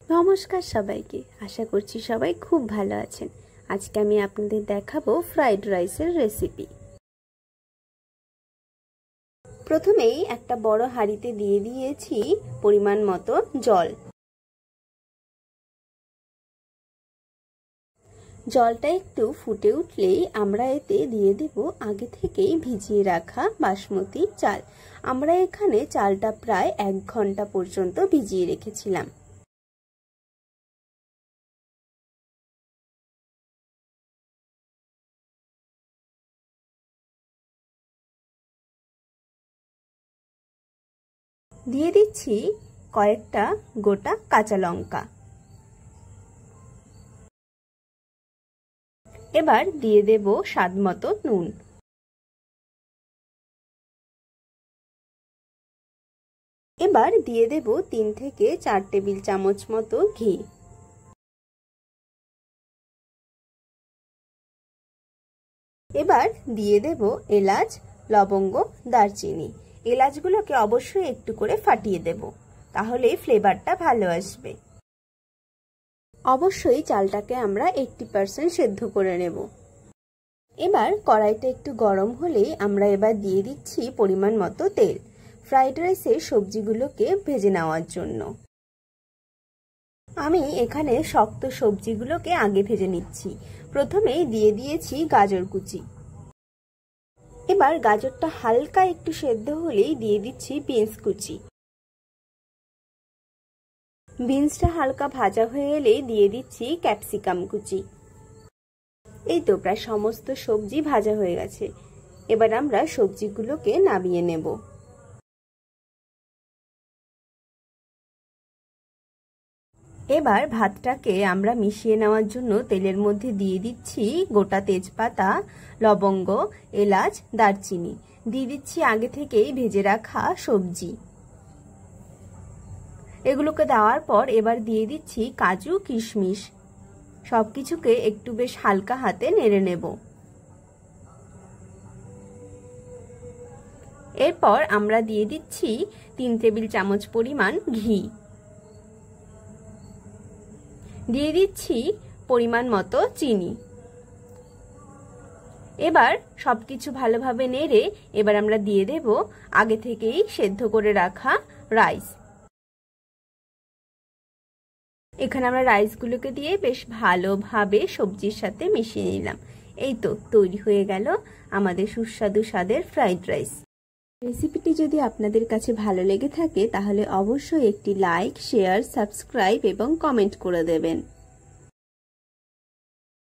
নমস্কার সবাইকে, আশা করছি সবাই খুব ভালো আছেন। আজকে আমি আপনাদের দেখাবো ফ্রাইড রাইসের রেসিপি। প্রথমেই একটা বড় হাঁড়িতে দিয়ে দিয়েছি পরিমাণ মতো জল। জলটা একটু ফুটে উঠলেই আমরা এতে দিয়ে দেব আগে থেকেই ভিজিয়ে রাখা বাসমতি চাল। আমরা এখানে চালটা প্রায় 1 ঘন্টা পর্যন্ত ভিজিয়ে রেখেছিলাম। দিয়ে দিচ্ছি কয়েকটা গোটা কাঁচা লঙ্কা। এবার দিয়ে দেব স্বাদমতো নুন। এবার দিয়ে দেব 3 থেকে 4 টেবিল চামচ মতো ঘি। এবার দিয়ে দেব এলাচ, লবঙ্গ, দারচিনি। এলাচগুলোকে অবশ্যই একটু করে ফাটিয়ে দেব, তাহলে ফ্লেভারটা ভালো আসবে। অবশ্যই চালটাকে আমরা 80% সেদ্ধ করে নেব। এবার কড়াইটা একটু গরম হলেই আমরা এবার দিয়ে দিচ্ছি পরিমাণ মতো তেল, ফ্রাইড রাইসের সবজিগুলোকে ভেজে নেওয়ার জন্য। আমি এখানে শক্ত সবজিগুলোকে আগে ভেজে নিচ্ছি। প্রথমেই দিয়ে দিয়েছি গাজর কুচি। এবার গাজরটা হালকা একটু সেদ্ধ হলেই দিয়ে দিচ্ছি বিনস কুচি। বিনসটা হালকা ভাজা হয়ে এলেই দিয়ে দিচ্ছি ক্যাপসিকাম কুচি। এই তো প্রায় সমস্ত সবজি ভাজা হয়ে গেছে। এবার আমরা সবজিগুলোকে নামিয়ে নেব। এবার ভাতটাকে আমরা মিশিয়ে নেওয়ার জন্য তেলের মধ্যে দিয়ে দিচ্ছি গোটা তেজপাতা, লবঙ্গ, এলাচ, দারচিনি। দিয়ে দিচ্ছি আগে থেকেই ভেজে রাখা সবজি। এগুলোকে দেওয়ার পর এবার দিয়ে দিচ্ছি কাজু, কিশমিশ। সবকিছুকে একটু বেশ হালকা হাতে নেড়ে নেব। এরপর আমরা দিয়ে দিচ্ছি 3 টেবিল চামচ পরিমাণ ঘি। দিয়ে দিচ্ছি পরিমাণ মতো চিনি। এবার সবকিছু ভালোভাবে নেড়ে এবার আমরা দিয়ে দেব আগে থেকেই সেদ্ধ করে রাখা রাইস। এখানে আমরা রাইসগুলোকে দিয়ে বেশ ভালোভাবে সবজির সাথে মিশিয়ে নিলাম। এই তো তৈরি হয়ে গেল আমাদের সুস্বাদু স্বাদের ফ্রাইড রাইস। রেসিপিটি যদি আপনাদের কাছে ভালো লেগে থাকে তাহলে অবশ্যই একটি লাইক, শেয়ার, সাবস্ক্রাইব এবং কমেন্ট করে দেবেন।